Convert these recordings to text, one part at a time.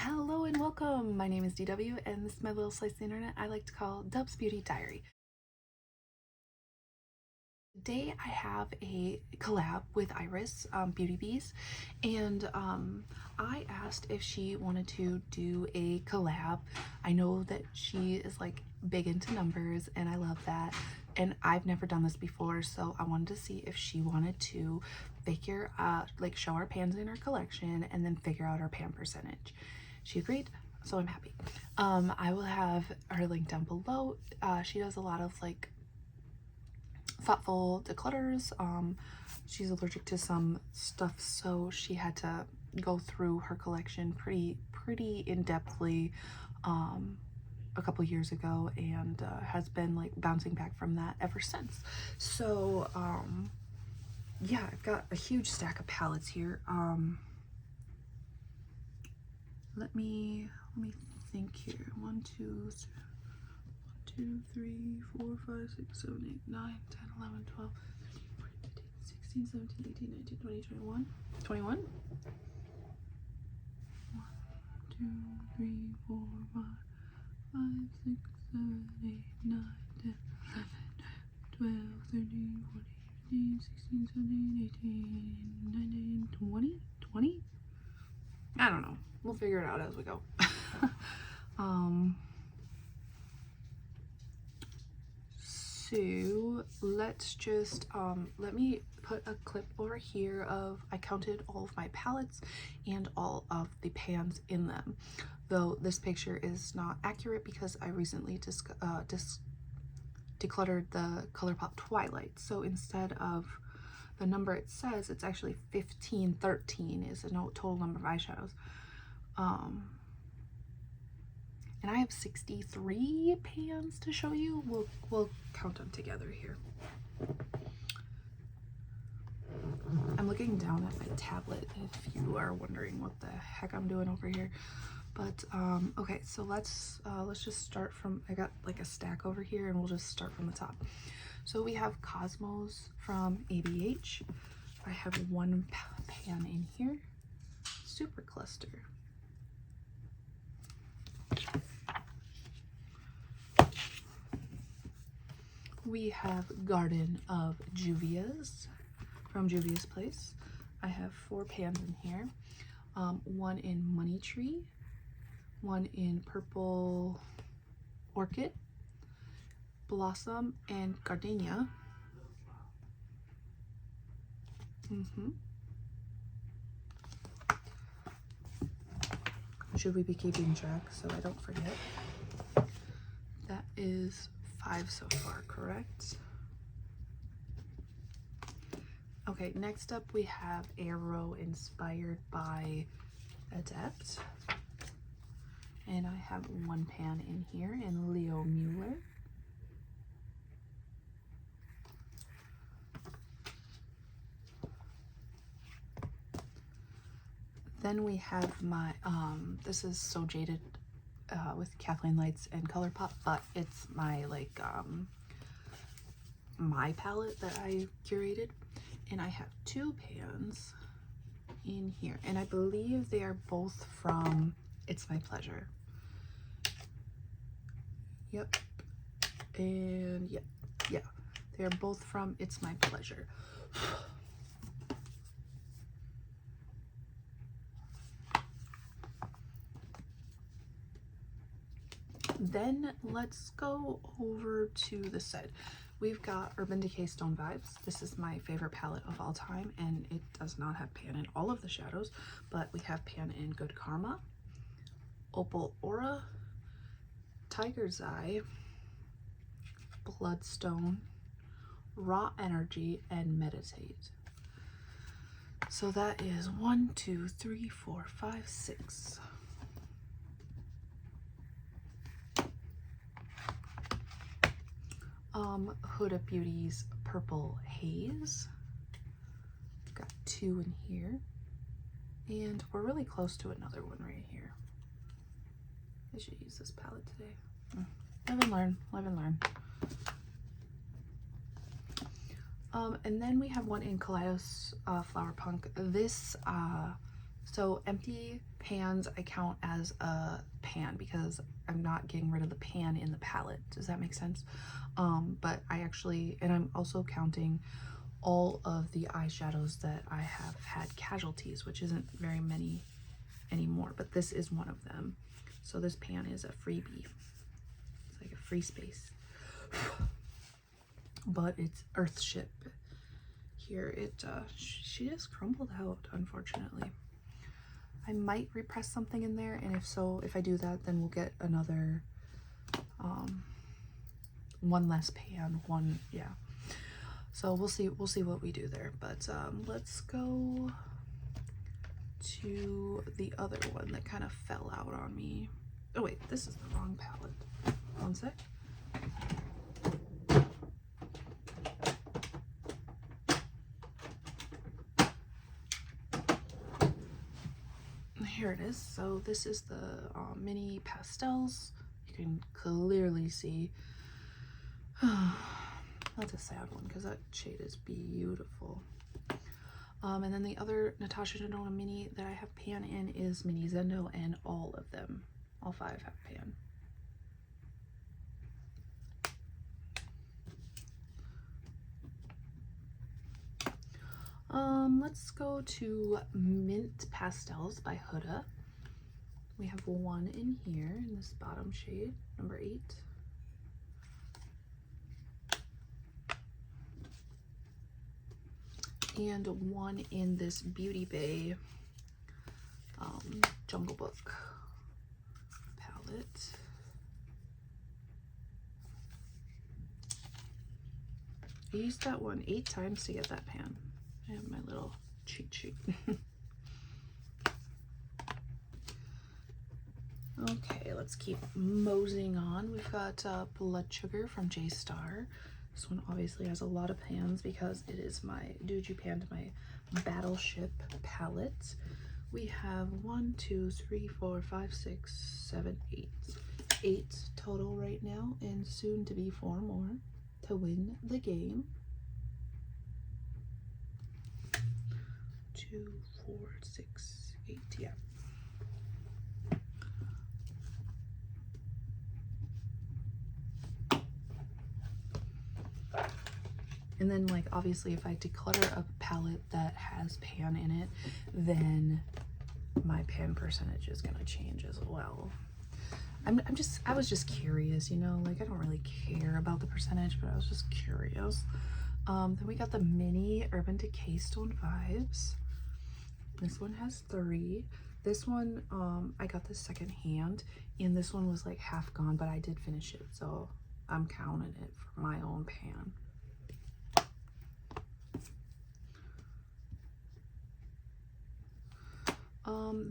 Hello and welcome. My name is DW and this is my little slice of the internet I like to call Dub's Beauty Diary. Today I have a collab with Iris Beauty Bees, and I asked if she wanted to do a collab. I know that she is like big into numbers and I love that, and I've never done this before, so I wanted to see if she wanted to figure out, like, show our pans in her collection and then figure out our pan percentage. She agreed, so I'm happy. I will have her link down below. She does a lot of like thoughtful declutters. She's allergic to some stuff, so she had to go through her collection pretty in-depthly a couple years ago, and has been like bouncing back from that ever since. So yeah, I've got a huge stack of palettes here. Let me think here. 1, 2, 3, 4, 5, 6, 7, 8, 9, 10, 11, 12, 13, 14, 15, 16, 17, 18, 19, 20, 21. 21? 1, 2, 3, 4, 5, 5, 6, 7, 8, 9, 10, 11, 12, 13, 14, 15, 16, 17, 18, 19, 20? 20? I don't know. We'll figure it out as we go. So let's just let me put a clip over here of, I counted all of my palettes and all of the pans in them, though this picture is not accurate because I recently decluttered the Colourpop Twilight. So instead of the number it says, it's actually 1513 is the total number of eyeshadows. And I have 63 pans to show you. We'll count them together here. I'm looking down at my tablet if you are wondering what the heck I'm doing over here. But okay, so let's just start from, I got like a stack over here, and we'll just start from the top. So we have Cosmos from ABH. I have one pan in here. Super Cluster. We have Garden of Juvia's from Juvia's Place. I have 4 pans in here. One in Money Tree, one in Purple Orchid, Blossom, and Gardenia. Should we be keeping track so I don't forget? That is 5 so far, correct? Okay, next up we have Arrow inspired by Adept. And I have 1 pan in here in Leo Mueller. Then we have my, this is So Jaded with Kathleen Lights and Colourpop, but it's my like, my palette that I curated. And I have 2 pans in here, and I believe they are both from It's My Pleasure. Yep. And yep, yeah, they're both from It's My Pleasure. Then let's go over to the side. We've got Urban Decay Stone Vibes. This is my favorite palette of all time, and it does not have pan in all of the shadows, but we have pan in Good Karma, Opal Aura, Tiger's Eye, Bloodstone, Raw Energy, and Meditate. So that is 1, 2, 3, 4, 5, 6. Huda Beauty's Purple Haze. Got 2 in here, and we're really close to another one right here. I should use this palette today. Live and learn, live and learn. And then we have one in Kaleidos Flower Punk. This So empty pans I count as a pan because I'm not getting rid of the pan in the palette. Does that make sense? But I actually, and I'm also counting all of the eyeshadows that I have had casualties, which isn't very many anymore, but this is one of them. So this pan is a freebie. It's like a free space. But it's Earthship. Here it, she just crumbled out, unfortunately. I might repress something in there, and if so, if I do that, then we'll get another, one less pan, yeah. So we'll see what we do there. But let's go to the other one that kind of fell out on me. Oh wait, this is the wrong palette. One sec. Here it is. So this is the mini pastels. You can clearly see. That's a sad one because that shade is beautiful. And then the other Natasha Denona mini that I have pan in is Mini Zendo, and all of them, all 5 have pan. Let's go to Mint Pastels by Huda. We have one in here in this bottom shade, number 8. And one in this Beauty Bay Jungle Book palette. I used that one 8 times to get that pan. I have my little cheat sheet. Okay, let's keep moseying on. We've got Blood Sugar from J Star. This one obviously has a lot of pans because it is my Doju pan to my Battleship palette. We have 1, 2, 3, 4, 5, 6, 7, 8. 8 total right now, and soon to be 4 more to win the game. 2, 4, 6, 8, yeah. And then, like, obviously if I declutter a palette that has pan in it, then my pan percentage is gonna change as well. I was just curious, you know, like I don't really care about the percentage, but I was just curious. Then we got the mini Urban Decay Stone Vibes. This one has 3. This one, I got this second hand, and this one was like half gone, but I did finish it, so I'm counting it for my own pan.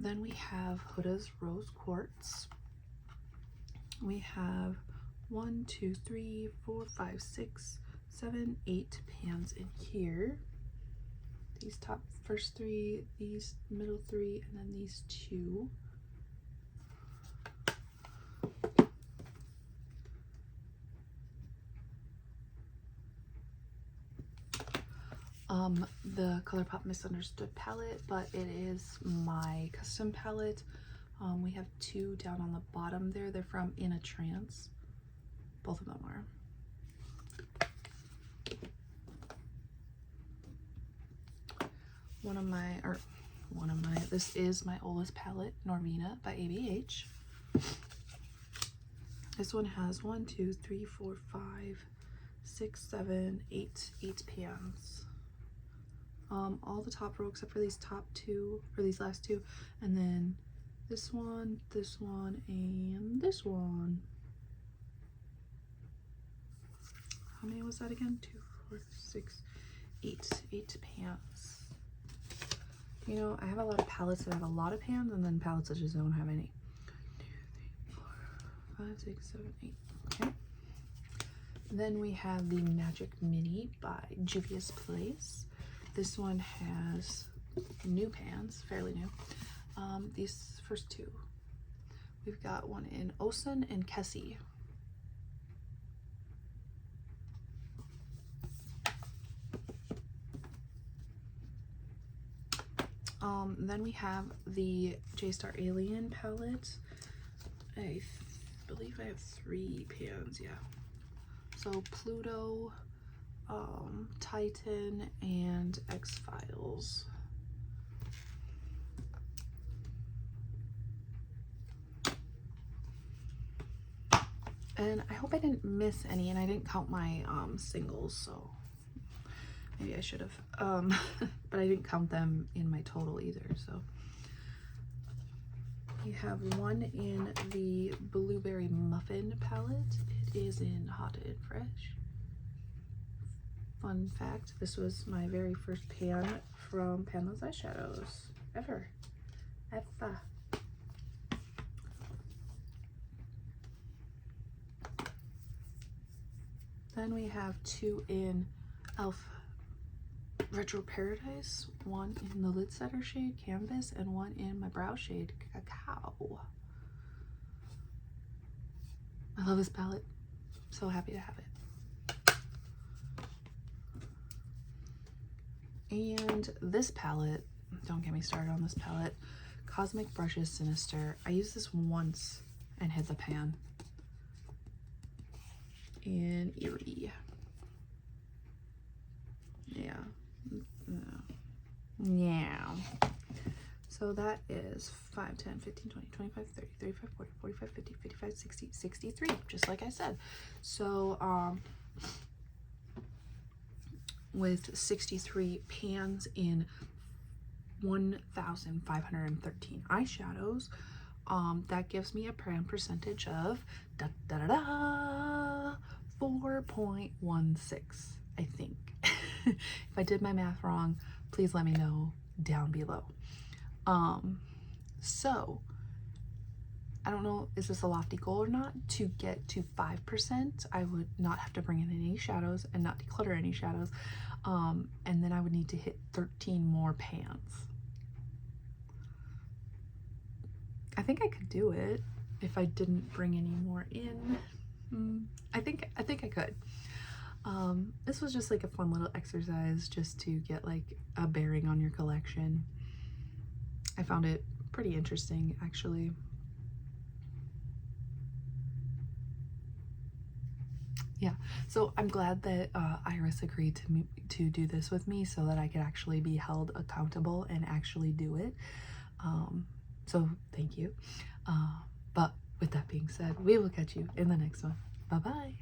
Then we have Huda's Rose Quartz. We have 1, 2, 3, 4, 5, 6, 7, 8 pans in here. These top first 3, these middle 3, and then these 2. The Colourpop Misunderstood palette, but it is my custom palette. We have 2 down on the bottom there. They're from In a Trance. Both of them are. This is my oldest palette, Norvina by ABH. This one has 1, 2, 3, 4, 5, 6, 7, 8 pans. All the top row except for these top 2, or these last 2, and then this one, and this one. How many was that again? 2, 4, 6, 8 pans. You know, I have a lot of palettes that have a lot of pans, and then palettes that just don't have any. 1, 2, 3, 4, 5, 6, 7, 8. Okay. Then we have the Magic Mini by Juvia's Place. This one has new pans, fairly new. These first 2. We've got one in Osun and Kessie. Then we have the J-Star Alien palette. I believe I have 3 pans, yeah. So Pluto, Titan, and X-Files. And I hope I didn't miss any, and I didn't count my singles, so maybe I should have. But I didn't count them in my total either, so. You have one in the Blueberry Muffin palette. It is in Hot and Fresh. Fun fact, this was my very first pan from Panless Eyeshadows ever. Then we have 2 in e.l.f. Retro Paradise, 1 in the lid setter shade Canvas, and 1 in my brow shade Cacao. I love this palette. So happy to have it. And this palette, don't get me started on this palette, Cosmic Brushes Sinister. I used this once and hit the pan in Eerie. Yeah. So that is 5, 10, 15, 20, 25, 30, 35, 40, 45, 50, 55, 60, 63, just like I said. So, with 63 pans in 1,513 eyeshadows, that gives me a pan percentage of 4.16, I think. If I did my math wrong, please let me know down below. So I don't know, is this a lofty goal or not? To get to 5%, I would not have to bring in any shadows and not declutter any shadows. And then I would need to hit 13 more pans. I think I could do it if I didn't bring any more in. I think I could. This was just like a fun little exercise just to get like a bearing on your collection. I found it pretty interesting, actually. Yeah, so I'm glad that Iris agreed to do this with me so that I could actually be held accountable and actually do it. So thank you. But with that being said, we will catch you in the next one. Bye-bye.